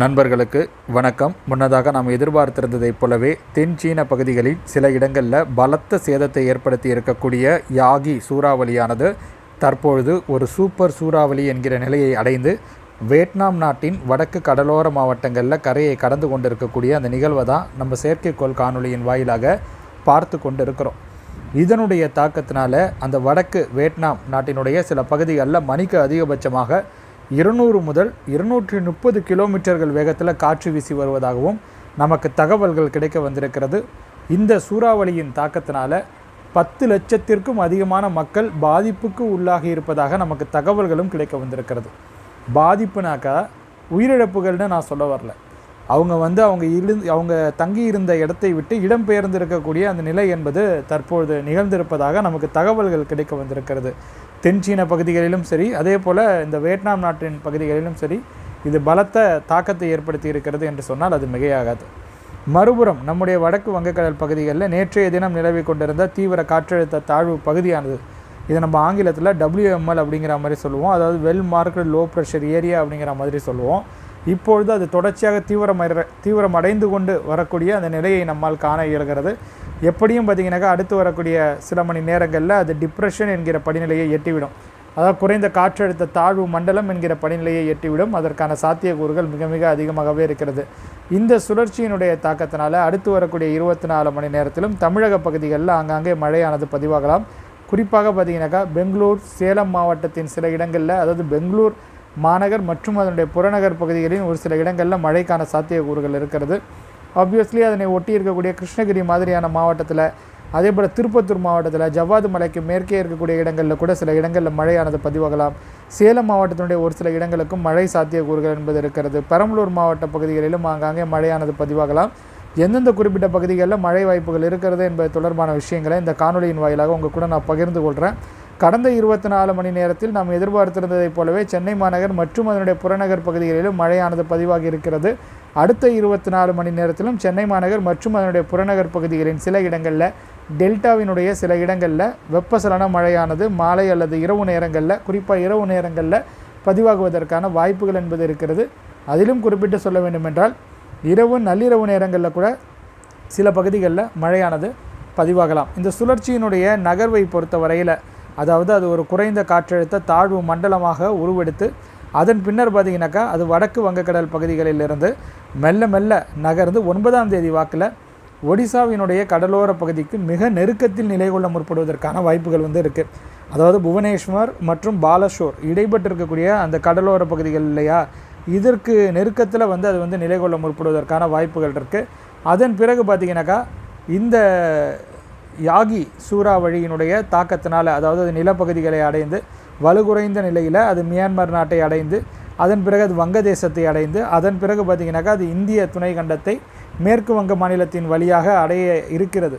நண்பர்களுக்கு வணக்கம். முன்னதாக நாம் எதிர்பார்த்திருந்ததைப் போலவே தென் சீன பகுதிகளில் சில இடங்களில் பலத்த சேதத்தை ஏற்படுத்தி இருக்கக்கூடிய யாகி சூறாவளியானது தற்பொழுது ஒரு சூப்பர் சூறாவளி என்கிற நிலையை அடைந்து வியட்நாம் நாட்டின் வடக்கு கடலோர மாவட்டங்களில் கரையை கடந்து கொண்டிருக்கக்கூடிய அந்த நிகழ்வை தான் நம்ம செயற்கைக்கோள் காணொளியின் வாயிலாக பார்த்து கொண்டு இருக்கிறோம். இதனுடைய தாக்கத்தினால அந்த வடக்கு வியட்நாம் நாட்டினுடைய சில பகுதிகளில் மணிக்கு அதிகபட்சமாக 200 முதல் 230 கிலோமீட்டர்கள் வேகத்தில் காற்று வீசி வருவதாகவும் நமக்கு தகவல்கள் கிடைக்க வந்திருக்கிறது. இந்த சூறாவளியின் தாக்கத்தினால 10 லட்சத்திற்கும் அதிகமான மக்கள் பாதிப்புக்கு உள்ளாகி இருப்பதாக நமக்கு தகவல்களும் கிடைக்க வந்திருக்கிறது. பாதிப்புனாக்கா உயிரிழப்புகள்னு நான் சொல்ல வரல. அவங்க தங்கி இருந்த இடத்தை விட்டு இடம்பெயர்ந்திருக்கக்கூடிய அந்த நிலை என்பது தற்பொழுது நிகழ்ந்திருப்பதாக நமக்கு தகவல்கள் கிடைக்க வந்திருக்கிறது. தென் சீன பகுதிகளிலும் சரி, அதே போல் இந்த வியட்நாம் நாட்டின் பகுதிகளிலும் சரி, இது பலத்த தாக்கத்தை ஏற்படுத்தி இருக்கிறது என்று சொன்னால் அது மிகையாகாது. மறுபுறம் நம்முடைய வடக்கு வங்கக்கடல் பகுதிகளில் நேற்றைய தினம் நிலவி கொண்டிருந்த தீவிர காற்றழுத்த தாழ்வு பகுதியானது, இதை நம்ம ஆங்கிலத்தில் WML அப்படிங்கிற மாதிரி சொல்லுவோம், அதாவது well marked low pressure area அப்படிங்கிற மாதிரி சொல்லுவோம். இப்பொழுது அது தொடர்ச்சியாக தீவிரமடைந்து கொண்டு வரக்கூடிய அந்த நிலையை நம்மால் காண இயல்கிறது. எப்படியும் பார்த்திங்கனாக்கா அடுத்து வரக்கூடிய சில மணி நேரங்களில் அது டிப்ரெஷன் என்கிற படிநிலையை எட்டிவிடும். அதாவது குறைந்த காற்றழுத்த தாழ்வு மண்டலம் என்கிற படிநிலையை எட்டிவிடும். அதற்கான சாத்தியக்கூறுகள் மிக மிக அதிகமாகவே இருக்கிறது. இந்த சுழற்சியினுடைய தாக்கத்தினால அடுத்து வரக்கூடிய 24 மணி நேரத்திலும் தமிழக பகுதிகளில் ஆங்காங்கே மழையானது பதிவாகலாம். குறிப்பாக பார்த்திங்கனாக்கா பெங்களூர், சேலம் மாவட்டத்தின் சில இடங்களில், அதாவது பெங்களூர் மாநகர் மற்றும் அதனுடைய புறநகர் பகுதிகளின் ஒரு சில இடங்களில் மழைக்கான சாத்தியக்கூறுகள் இருக்கிறது. ஆப்வியஸ்லி அதனை ஒட்டி இருக்கக்கூடிய கிருஷ்ணகிரி மாதிரியான மாவட்டத்தில், அதே போல் திருப்பத்தூர் மாவட்டத்தில், ஜவ்வாது மலைக்கு மேற்கே இருக்கக்கூடிய இடங்களில் கூட சில இடங்களில் மழையானது பதிவாகலாம். சேலம் மாவட்டத்தினுடைய ஒரு சில இடங்களுக்கும் மழை சாத்தியக்கூறுகள் என்பது இருக்கிறது. பெரம்பலூர் மாவட்ட பகுதிகளிலும் ஆங்காங்கே மழையானது பதிவாகலாம். எந்தெந்த குறிப்பிட்ட பகுதிகளில் மழை வாய்ப்புகள் இருக்கிறது என்பது தொடர்பான விஷயங்களை இந்த காணொலியின் வாயிலாக உங்கள் கூட நான் பகிர்ந்து கொள்கிறேன். கடந்த 24 மணி நேரத்தில் நாம் எதிர்பார்த்திருந்ததைப் போலவே சென்னை மாநகர் மற்றும் அதனுடைய புறநகர் பகுதிகளிலும் மழையானது பதிவாகி இருக்கிறது. அடுத்த 24 மணி நேரத்திலும் சென்னை மாநகர் மற்றும் அதனுடைய புறநகர் பகுதிகளின் சில இடங்களில், டெல்டாவினுடைய சில இடங்களில் வெப்பசலன மழையானது மாலை அல்லது இரவு நேரங்களில், குறிப்பாக இரவு நேரங்களில் பதிவாகுவதற்கான வாய்ப்புகள் என்பது இருக்கிறது. அதிலும் குறிப்பிட்டு சொல்ல வேண்டுமென்றால் நள்ளிரவு நேரங்களில் கூட சில பகுதிகளில் மழையானது பதிவாகலாம். இந்த சுழற்சியினுடைய நகர்வை பொறுத்த வரையில், அதாவது அது ஒரு குறைந்த காற்றழுத்த தாழ்வு மண்டலமாக உருவெடுத்து அதன் பின்னர் பார்த்திங்கனாக்கா அது வடக்கு வங்கக்கடல் பகுதிகளிலிருந்து மெல்ல மெல்ல நகர்ந்து 9ஆம் தேதி வாக்கில் ஒடிசாவினுடைய கடலோர பகுதிக்கு மிக நெருக்கத்தில் நிலை கொள்ள முற்படுவதற்கான வாய்ப்புகள் இருக்குது. அதாவது புவனேஸ்வர் மற்றும் பாலஷோர் இடைப்பட்டிருக்கக்கூடிய அந்த கடலோர பகுதிகள் இல்லையா, இதற்கு நெருக்கத்தில் அது நிலை கொள்ள முற்படுவதற்கான வாய்ப்புகள் இருக்குது. அதன் பிறகு பார்த்திங்கனாக்கா இந்த யாகி சூறாவளியினுடைய தாக்கத்தினால், அதாவது அது நிலப்பகுதிகளை அடைந்து வலுகுறைந்த நிலையில் அது மியான்மர் நாட்டை அடைந்து அதன் பிறகு அது வங்கதேசத்தை அடைந்து அதன் பிறகு பார்த்திங்கனாக்கா அது இந்திய துணை கண்டத்தை மேற்கு வங்க மாநிலத்தின் வழியாக அடைய இருக்கிறது.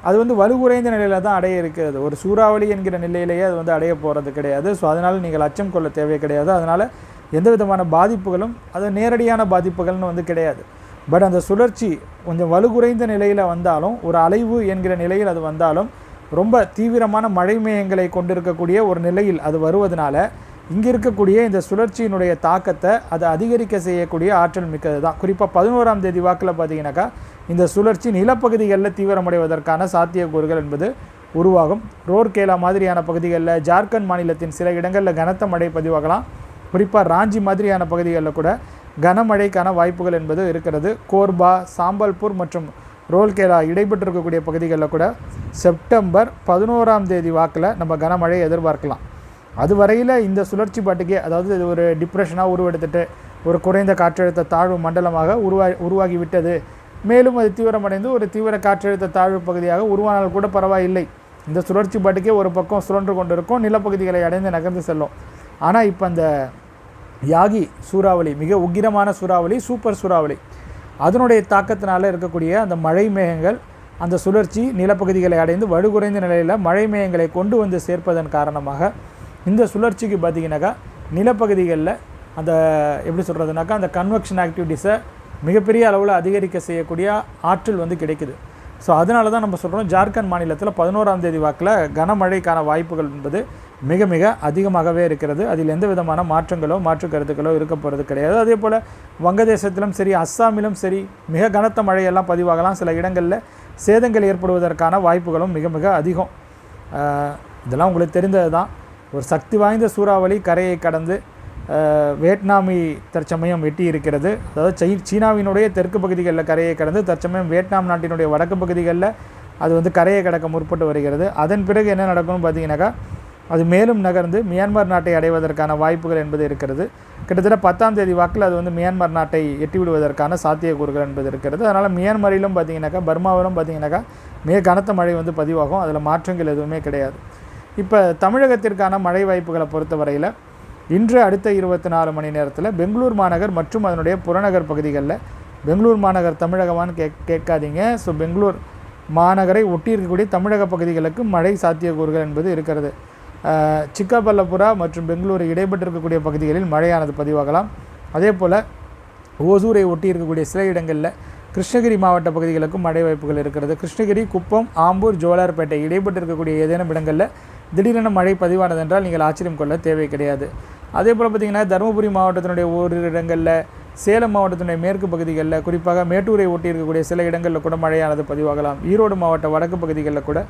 அது வலுகுறைந்த நிலையில் தான் அடைய இருக்கிறது. ஒரு சூறாவளி என்கிற நிலையிலேயே அது அடைய போகிறது கிடையாது. ஸோ அதனால் நீங்கள் அச்சம் கொள்ள தேவை கிடையாது. அதனால் எந்த விதமான பாதிப்புகளும், அது நேரடியான பாதிப்புகள்னு கிடையாது. பட் அந்த சுழற்சி கொஞ்சம் வலுகுறைந்த நிலையில் வந்தாலும், ஒரு அலைவு என்கிற நிலையில் அது வந்தாலும், ரொம்ப தீவிரமான மழை மேகங்களை கொண்டிருக்கக்கூடிய ஒரு நிலையில் அது வருவதனால இங்கே இருக்கக்கூடிய இந்த சுழற்சியினுடைய தாக்கத்தை அது அதிகரிக்க செய்யக்கூடிய ஆற்றல் மிக்கது தான். குறிப்பாக 11ஆம் தேதி வாக்கில் பார்த்திங்கனாக்கா இந்த சுழற்சி நிலப்பகுதிகளில் தீவிரமடைவதற்கான சாத்தியக்கூறுகள் என்பது உருவாகும். ரோர்கேலா மாதிரியான பகுதிகளில், ஜார்க்கண்ட் மாநிலத்தின் சில இடங்களில் கனத்த மழை பதிவாகலாம். குறிப்பாக ராஞ்சி மாதிரியான பகுதிகளில் கூட கனமழைக்கான வாய்ப்புகள் என்பது இருக்கிறது. கோர்பா, சாம்பல்பூர் மற்றும் ரோல்கேலா இடைப்பட்டிருக்கக்கூடிய பகுதிகளில் கூட செப்டம்பர் 11ஆம் தேதி வாக்கில் நம்ம கனமழை எதிர்பார்க்கலாம். அதுவரையில் இந்த சுழற்சி பாட்டுக்கே, அதாவது இது ஒரு டிப்ரெஷனாக உருவெடுத்துட்டு ஒரு குறைந்த காற்றழுத்த தாழ்வு மண்டலமாக உருவாகிவிட்டது, மேலும் அது தீவிரமடைந்து ஒரு தீவிர காற்றழுத்த தாழ்வு பகுதியாக உருவானால் கூட பரவாயில்லை. இந்த சுழற்சி பாட்டுக்கே ஒரு பக்கம் சுழன்று கொண்டு இருக்கும், நிலப்பகுதிகளை அடைந்து நகர்ந்து செல்லும். ஆனால் இப்போ அந்த யாகி சூறாவளி மிக உக்கிரமான சூறாவளி, சூப்பர் சூறாவளி, அதனுடைய தாக்கத்தினால் இருக்கக்கூடிய அந்த மழை மேகங்கள், அந்த சுழற்சி நிலப்பகுதிகளை அடைந்து வலுகுறைந்த நிலையில் மழை மேகங்களை கொண்டு சேர்ப்பதன் காரணமாக இந்த சுழற்சிக்கு பார்த்திங்கனாக்கா நிலப்பகுதிகளில் அந்த எப்படி சொல்கிறதுனாக்கா அந்த கன்வெக்ஷன் ஆக்டிவிட்டீஸை மிகப்பெரிய அளவில் அதிகரிக்க செய்யக்கூடிய ஆற்றல் கிடைக்குது. ஸோ அதனால தான் நம்ம சொல்கிறோம், ஜார்க்கண்ட் மாநிலத்தில் 11ஆம் தேதி வாக்கில் கனமழைக்கான வாய்ப்புகள் என்பது மிக மிக அதிகமாகவே இருக்கிறது. அதில் எந்த விதமான மாற்றங்களோ மாற்று கருத்துக்களோ இருக்க போகிறது கிடையாது. அதே போல் வங்கதேசத்திலும் சரி, அஸ்ஸாமிலும் சரி மிக கனத்த மழையெல்லாம் பதிவாகலாம். சில இடங்களில் சேதங்கள் ஏற்படுவதற்கான வாய்ப்புகளும் மிக மிக அதிகம். இதெல்லாம் உங்களுக்கு தெரிந்தது தான். ஒரு சக்தி வாய்ந்த சூறாவளி கரையை கடந்து வியட்நாமை தற்சமயம் எட்டி இருக்கிறது. அதாவது சீனாவினுடைய தெற்கு பகுதிகளில் கரையை கடந்து தற்சமயம் வியட்நாம் நாட்டினுடைய வடக்கு பகுதிகளில் அது கரையை கடக்க முற்பட்டு வருகிறது. அதன் பிறகு என்ன நடக்கும்னு பார்த்தீங்கன்னாக்கா, அது மேலும் நகர்ந்து மியான்மர் நாட்டை அடைவதற்கான வாய்ப்புகள் என்பது இருக்கிறது. கிட்டத்தட்ட 10ஆம் தேதி வாக்கில் அது மியான்மர் நாட்டை எட்டி விடுவதற்கான சாத்தியக்கூறுகள் என்பது இருக்கிறது. அதனால் மியான்மரிலும் பார்த்தீங்கன்னாக்கா, பர்மாவிலும் பார்த்தீங்கன்னாக்கா மிக கனத்த மழை பதிவாகும். அதில் மாற்றங்கள் எதுவுமே கிடையாது. இப்போ தமிழகத்திற்கான மழை வாய்ப்புகளை பொறுத்த வரையில் இன்று அடுத்த 24 மணி நேரத்தில் பெங்களூர் மாநகர் மற்றும் அதனுடைய புறநகர் பகுதிகளில், பெங்களூர் மாநகர் தமிழகமானு கேட்காதீங்க. ஸோ பெங்களூர் மாநகரை ஒட்டி இருக்கக்கூடிய தமிழக பகுதிகளுக்கு மழை சாத்தியக்கூறுகள் என்பது இருக்கிறது. சிக்கபல்லபுரா மற்றும் பெங்களூரு இடைப்பட்டிருக்கக்கூடிய பகுதிகளில் மழையானது பதிவாகலாம். அதே போல் ஓசூரை ஒட்டி இருக்கக்கூடிய சில இடங்களில் கிருஷ்ணகிரி மாவட்ட பகுதிகளுக்கும் மழை வாய்ப்புகள் இருக்கிறது. கிருஷ்ணகிரி, குப்பம், ஆம்பூர், ஜோலார்பேட்டை இடைப்பட்டிருக்கக்கூடிய ஏதேனும் இடங்களில் திடீரென மழை பதிவானது என்றால் நீங்கள் ஆச்சரியம் கொள்ள தேவை கிடையாது. அதே போல் பார்த்திங்கன்னா தருமபுரி மாவட்டத்தினுடைய ஓரிரு இடங்களில், சேலம் மாவட்டத்தினுடைய மேற்கு பகுதிகளில், குறிப்பாக மேட்டூரை ஒட்டி இருக்கக்கூடிய சில இடங்களில் கூட மழையானது பதிவாகலாம். ஈரோடு மாவட்ட வடக்கு பகுதிகளில் கூட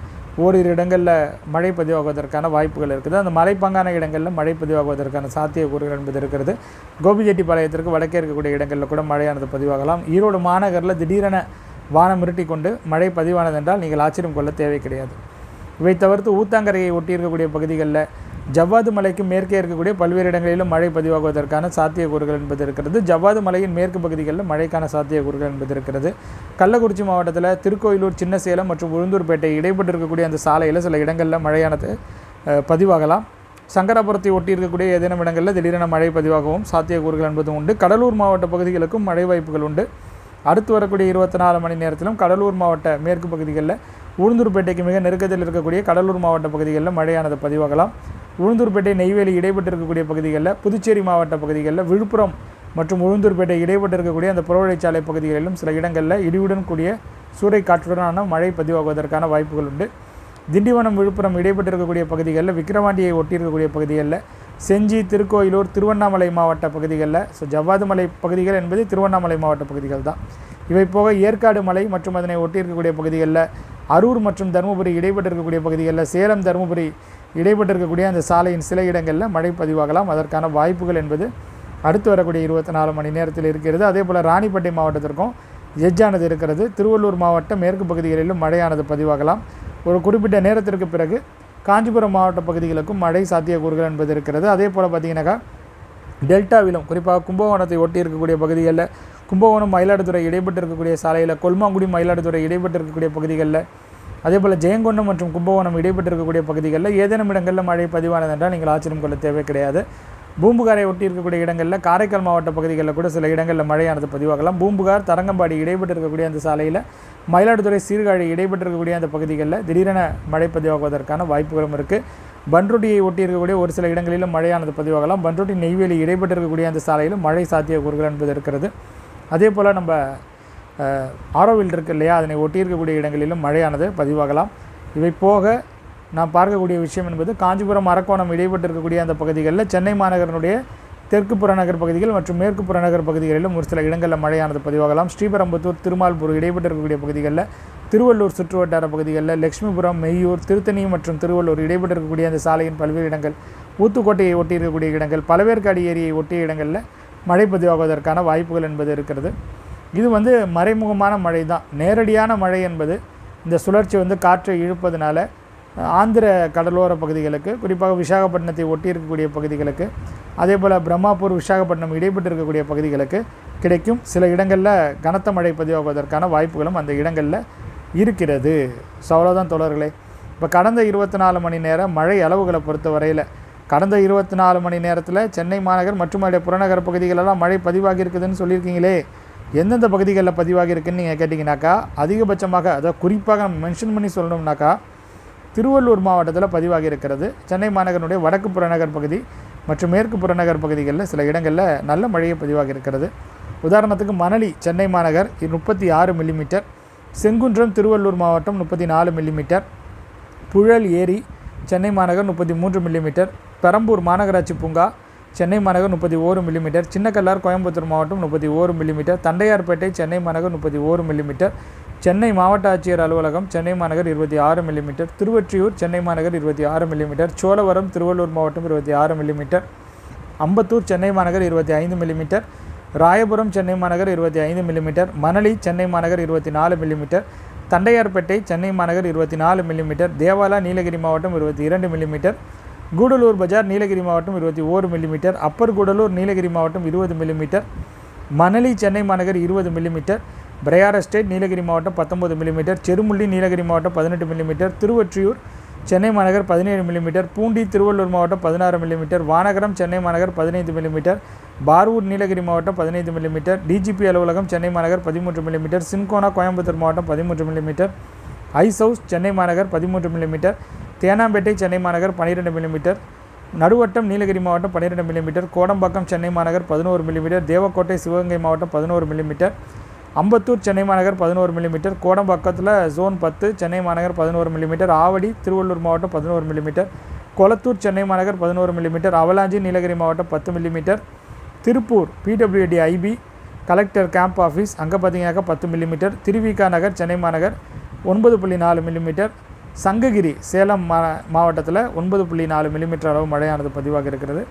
ஓரிரு இடங்களில் மழை பதிவாகுவதற்கான வாய்ப்புகள் இருக்குது. அந்த மலைப்பாங்கான இடங்களில் மழை பதிவாகுவதற்கான சாத்தியக்கூறுகள் என்பது இருக்கிறது. கோபிச்செட்டிப்பாளையத்திற்கு வடக்கே இருக்கக்கூடிய இடங்களில் கூட மழையானது பதிவாகலாம். ஈரோடு மாநகரில் திடீரென வானம் மிரட்டி கொண்டு மழை பதிவானது என்றால் நீங்கள் ஆச்சரியம் கொள்ள தேவை கிடையாது. இவை தவிர்த்து ஊத்தாங்கரையை ஒட்டி இருக்கக்கூடிய பகுதிகளில், ஜவ்வாது மலைக்கு மேற்கே இருக்கக்கூடிய பல்வேறு இடங்களிலும் மழை பதிவாகுவதற்கான சாத்தியக்கூறுகள் என்பது இருக்கிறது. ஜவ்வாது மலையின் மேற்கு பகுதிகளில் மழைக்கான சாத்தியக்கூறுகள் என்பது இருக்கிறது. கள்ளக்குறிச்சி மாவட்டத்தில் திருக்கோயிலூர், சின்னசேலம் மற்றும் உளுந்தூர்பேட்டை இடைப்பட்டு இருக்கக்கூடிய அந்த சாலையில் சில இடங்களில் மழையானது பதிவாகலாம். சங்கராபுரத்தை ஒட்டி இருக்கக்கூடிய ஏதேனும் இடங்களில் திடீரென மழை பதிவாகவும் சாத்தியக்கூறுகள் என்பதும் உண்டு. கடலூர் மாவட்ட பகுதிகளுக்கும் மழை வாய்ப்புகள் உண்டு. அடுத்து வரக்கூடிய 24 மணி நேரத்திலும் கடலூர் மாவட்ட மேற்கு பகுதிகளில், உளுந்தூர்பேட்டைக்கு மிக நெருக்கத்தில் இருக்கக்கூடிய கடலூர் மாவட்ட பகுதிகளில் மழையானது பதிவாகலாம். உளுந்தூர்பேட்டை, நெய்வேலி இடைப்பட்டு இருக்கக்கூடிய பகுதிகளில், புதுச்சேரி மாவட்ட பகுதிகளில், விழுப்புரம் மற்றும் உளுந்தூர்பேட்டை இடைப்பட்டு இருக்கக்கூடிய அந்த புறவழிச்சாலை பகுதிகளிலும் சில இடங்களில் இடியுடன் கூடிய சூறைக்காற்றுடனான மழை பதிவாகுவதற்கான வாய்ப்புகள் உண்டு. திண்டிவனம், விழுப்புரம் இடைப்பட்டு இருக்கக்கூடிய பகுதிகளில், விக்கிரவாண்டியை ஒட்டி இருக்கக்கூடிய பகுதிகளில், செஞ்சி, திருக்கோயிலூர், திருவண்ணாமலை மாவட்ட பகுதிகளில், ஸோ ஜவ்வாது மலை பகுதிகள் என்பது திருவண்ணாமலை மாவட்ட பகுதிகள் தான். இவை போக ஏற்காடு மலை மற்றும் அதனை ஒட்டி இருக்கக்கூடிய பகுதிகளில், அரூர் மற்றும் தருமபுரி இடைப்பட்டு இருக்கக்கூடிய பகுதிகளில், சேலம், தருமபுரி இடைப்பட்டு இருக்கக்கூடிய அந்த சாலையின் சில இடங்களில் மழை பதிவாகலாம். அதற்கான வாய்ப்புகள் என்பது அடுத்து வரக்கூடிய 24 மணி நேரத்தில் இருக்கிறது. அதே போல் ராணிப்பேட்டை மாவட்டத்திற்கும் எட்ஜானது இருக்கிறது. திருவள்ளூர் மாவட்ட மேற்கு பகுதிகளிலும் மழையானது பதிவாகலாம். ஒரு குறிப்பிட்ட நேரத்திற்கு பிறகு காஞ்சிபுரம் மாவட்ட பகுதிகளுக்கும் மழை சாத்தியக்கூறுகள் என்பது இருக்கிறது. அதே போல் பார்த்திங்கனாக்கா டெல்டாவிலும், குறிப்பாக கும்பகோணத்தை ஒட்டி இருக்கக்கூடிய பகுதிகளில், கும்பகோணம், மயிலாடுதுறை இடைப்பட்டு இருக்கக்கூடிய சாலையில், கொல்மாங்குடி, மயிலாடுதுறை இடைப்பட்டு இருக்கக்கூடிய பகுதிகளில், அதே போல் ஜெயங்கொண்டம் மற்றும் கும்பகோணம் இடைப்பட்டு இருக்கக்கூடிய பகுதிகளில் ஏதேனும் இடங்களில் மழை பதிவானது என்றால் நீங்கள் ஆச்சரியம் கொள்ள தேவை கிடையாது. பூம்புகாரை ஒட்டி இருக்கக்கூடிய இடங்களில், காரைக்கால் மாவட்ட பகுதிகளில் கூட சில இடங்களில் மழையானது பதிவாகலாம். பூம்புகார், தரங்கம்பாடி இடைப்பட்டு இருக்கக்கூடிய அந்த சாலையில், மயிலாடுதுறை, சீர்காழி இடைப்பட்டு இருக்கக்கூடிய அந்த பகுதிகளில் திடீரென மழை பதிவாகுவதற்கான வாய்ப்புகளும் இருக்குது. பன்ருட்டியை ஒட்டி இருக்கக்கூடிய ஒரு சில இடங்களிலும் மழையானது பதிவாகலாம். பன்ருட்டி, நெய்வேலி இடைப்பட்டு இருக்கக்கூடிய அந்த சாலையிலும் மழை சாத்தியக்கூறுகள் என்பது இருக்கிறது. அதே போல் நம்ம ஆரோவில் இருக்குது இல்லையா, அதனை ஒட்டி இருக்கக்கூடிய இடங்களிலும் மழையானது பதிவாகலாம். இவை போக நாம் பார்க்கக்கூடிய விஷயம் என்பது காஞ்சிபுரம், அரக்கோணம் இடைப்பட்டு இருக்கக்கூடிய அந்த பகுதிகளில், சென்னை மாநகரனுடைய தெற்கு புறநகர் பகுதிகள் மற்றும் மேற்கு புறநகர் பகுதிகளிலும் ஒரு சில இடங்களில் மழையானது பதிவாகலாம். ஸ்ரீபெரும்புத்தூர், திருமால்பூர் இடைப்பட்டு இருக்கக்கூடிய பகுதிகளில், திருவள்ளூர் சுற்றுவட்டார பகுதிகளில், லட்சுமிபுரம், மெய்யூர், திருத்தணி மற்றும் திருவள்ளூர் இடைப்பட்டு இருக்கக்கூடிய அந்த சாலையின் பல்வேறு இடங்கள், ஊத்துக்கோட்டையை ஒட்டி இருக்கக்கூடிய இடங்கள், பழவேற்காடு ஏரியை ஒட்டிய இடங்களில் மழை பதிவாகுவதற்கான வாய்ப்புகள் என்பது இருக்கிறது. இது மறைமுகமான மழை தான். நேரடியான மழை என்பது இந்த சுழற்சி காற்றை இழுப்பதனால ஆந்திர கடலோர பகுதிகளுக்கு, குறிப்பாக விசாகப்பட்டினத்தை ஒட்டி இருக்கக்கூடிய பகுதிகளுக்கு, அதே போல் பிரம்மாப்பூர், விசாகப்பட்டினம் இடைப்பட்டு இருக்கக்கூடிய பகுதிகளுக்கு கிடைக்கும். சில இடங்களில் கனத்த மழை பதிவாகுவதற்கான வாய்ப்புகளும் அந்த இடங்களில் இருக்கிறது. ஸோ அவ்வளோதான் தோழர்களே. இப்போ கடந்த 24 மணி நேர மழை அளவுகளை பொறுத்த வரையில், கடந்த 24 மணி நேரத்தில் சென்னை மாநகர் மற்றும் அதோடைய புறநகர் பகுதிகளெல்லாம் மழை பதிவாகி இருக்குதுன்னு சொல்லியிருக்கீங்களே, எந்தெந்த பகுதிகளில் பதிவாகி இருக்குதுன்னு நீங்கள் கேட்டிங்கனாக்கா, அதிகபட்சமாக அதாவது குறிப்பாக மென்ஷன் பண்ணி சொல்லணும்னாக்கா திருவள்ளூர் மாவட்டத்தில் பதிவாகி இருக்கிறது. சென்னை மாநகரனுடைய வடக்கு புறநகர் பகுதி மற்றும் மேற்கு புறநகர் பகுதிகளில் சில இடங்களில் நல்ல மழையை பதிவாகி இருக்கிறது. உதாரணத்துக்கு மணலி, சென்னை மாநகர் 36 மில்லிமீட்டர், செங்குன்றம், திருவள்ளூர் மாவட்டம் 34 மில்லிமீட்டர், புழல் ஏரி சென்னை மாநகர் 33 மில்லிமீட்டர். பெரம்பூர் மாநகராட்சி பூங்கா சென்னை மாநகர் 31 மில்லிமீட்டர். சின்னக்கல்லார் கோயம்புத்தூர் மாவட்டம் 31 மில்லிமீட்டர். தண்டையார்பேட்டை சென்னை மாநகர் 31 மில்லிமீட்டர். சென்னை மாவட்ட ஆட்சியர் அலுவலகம் சென்னை மாநகர் 26 மில்லிமீட்டர். திருவொற்றியூர் சென்னை மாநகர் 26 மில்லிமீட்டர். சோழவரம் திருவள்ளூர் மாவட்டம் 26 மில்லிமீட்டர். அம்பத்தூர் சென்னை மாநகர் 25 மில்லிமீட்டர். ராயபுரம் சென்னை மாநகர் 25 மில்லிமீட்டர். மணலி சென்னை மாநகர் 24 மில்லிமீட்டர். தண்டையார்பேட்டை சென்னை மாநகர் 24 மில்லிமீட்டர். தேவாலா நீலகிரி மாவட்டம் 22 மில்லிமீட்டர். கூடலூர் பஜார் நீலகிரி மாவட்டம் 21 மில்லிமீட்டர். அப்பர் கூடலூர் நீலகிரி மாவட்டம் 20 மில்லிமீட்டர். மணலி சென்னை மாநகர் 20 மில்லிமீட்டர். பிரயார் எஸ்டேட் நீலகிரி மாவட்டம் 19 மில்லிமீட்டர். செருமுள்ளி நீலகிரி மாவட்டம் 18 மில்லிமீட்டர். திருவொற்றியூர் சென்னை மாநகர் 17 மில்லிமீட்டர். பூண்டி திருவள்ளூர் மாவட்டம் 16 மில்லிமீட்டர். வானகரம் சென்னை மாநகர் 15 மில்லிமீட்டர். பார்வூர் நீலகிரி மாவட்டம் 15 மில்லிமீட்டர். டிஜிபி அலுவலகம் சென்னை மாநகர் 13 மில்லிமீட்டர். சின்கோனா கோயம்புத்தூர் மாவட்டம் 13 மில்லிமீட்டர். ஐஸ் ஹவுஸ் சென்னை மாநகர் 13 மில்லிமீட்டர். தேனாம்பேட்டை சென்னை மாநகர் 12 மில்லிமீட்டர். நடுவட்டம் நீலகிரி மாவட்டம் 12 மில்லிமீட்டர். கோடம்பாக்கம் சென்னை மாநகர் 11 மில்லிமீட்டர். தேவக்கோட்டை சிவகங்கை மாவட்டம் 11 மில்லிமீட்டர். அம்பத்தூர் சென்னை மாநகர் 11 மில்லிமீட்டர். கோடம்பாக்கத்தில் ஜோன் 10 சென்னை மாநகர் 11 மில்லிமீட்டர். ஆவடி திருவள்ளூர் மாவட்டம் 11 மில்லிமீட்டர். கொளத்தூர் சென்னை மாநகர் 11 மில்லிமீட்டர். அவலாஞ்சி நீலகிரி மாவட்டம் 10 millimetre. Tiruppur PWD IP collector camp office அங்கே பார்த்தீங்கன்னாக்கா 10 மில்லிமீட்டர். திருவிக நகர் சென்னை மாநகர் 9.4 மில்லிமீட்டர். சங்ககிரி சேலம் மாவட்டத்தில் 9.4 மில்லிமீட்டர் அளவு மழையானது பதிவாக இருக்கிறது.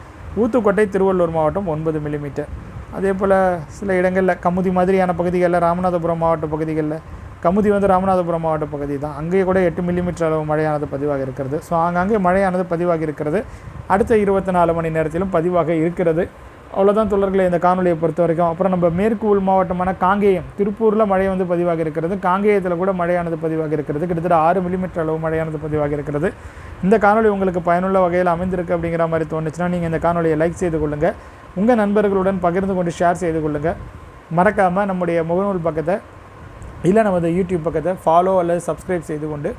ஊத்துக்கோட்டை திருவள்ளூர் மாவட்டம் 9 மில்லிமீட்டர். அதே போல் சில இடங்களில் கமுதி மாதிரியான பகுதிகளில் ராமநாதபுரம் மாவட்ட பகுதிகளில் கமுதி ராமநாதபுரம் மாவட்ட பகுதி தான், அங்கேயே கூட 8 மில்லிமீட்டர் அளவு மழையானது பதிவாக இருக்கிறது. ஸோ அங்கங்கே மழையானது பதிவாக இருக்கிறது. அடுத்த 24 மணி நேரத்திலும் பதிவாக இருக்கிறது. அவ்வளோதான் தொடர்களே இந்த காணொலியை பொறுத்த வரைக்கும். அப்புறம் நம்ம மேற்கு உள் மாவட்டமான காங்கேயம் திருப்பூரில் மழை பதிவாக இருக்கிறது. காங்கேயத்தில் கூட மழையானது பதிவாக இருக்கிறது. கிட்டத்தட்ட 6 மில்லிமீட்டர் அளவு மழையானது பதிவாக இருக்கிறது. இந்த காணொலி உங்களுக்கு பயனுள்ள வகையில் அமைந்திருக்கு அப்படிங்கிற மாதிரி தோணுச்சுன்னா நீங்கள் இந்த காணொலியை லைக் செய்து கொள்ளுங்கள். உங்கள் நண்பர்களுடன் பகிர்ந்து கொண்டு ஷேர் செய்து கொள்ளுங்கள். மறக்காமல் நம்முடைய முகநூல் பக்கத்தை இல்லை நமது யூடியூப் பக்கத்தை ஃபாலோ அல்லது சப்ஸ்கிரைப் செய்து கொண்டு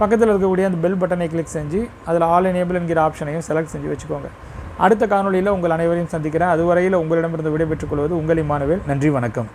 பக்கத்தில் இருக்கக்கூடிய அந்த பெல் பட்டனை கிளிக் செஞ்சு அதில் ஆல் எனேபிள் என்கிற ஆப்ஷனையும் செலக்ட் செஞ்சு வச்சுக்கோங்க. அடுத்த காணொலியில் உங்கள் அனைவரையும் சந்திக்கிறேன். அதுவரையில் உங்களிடமிருந்து விடைபெற்றுக் கொள்வது உங்கள் இமானுவேல். நன்றி, வணக்கம்.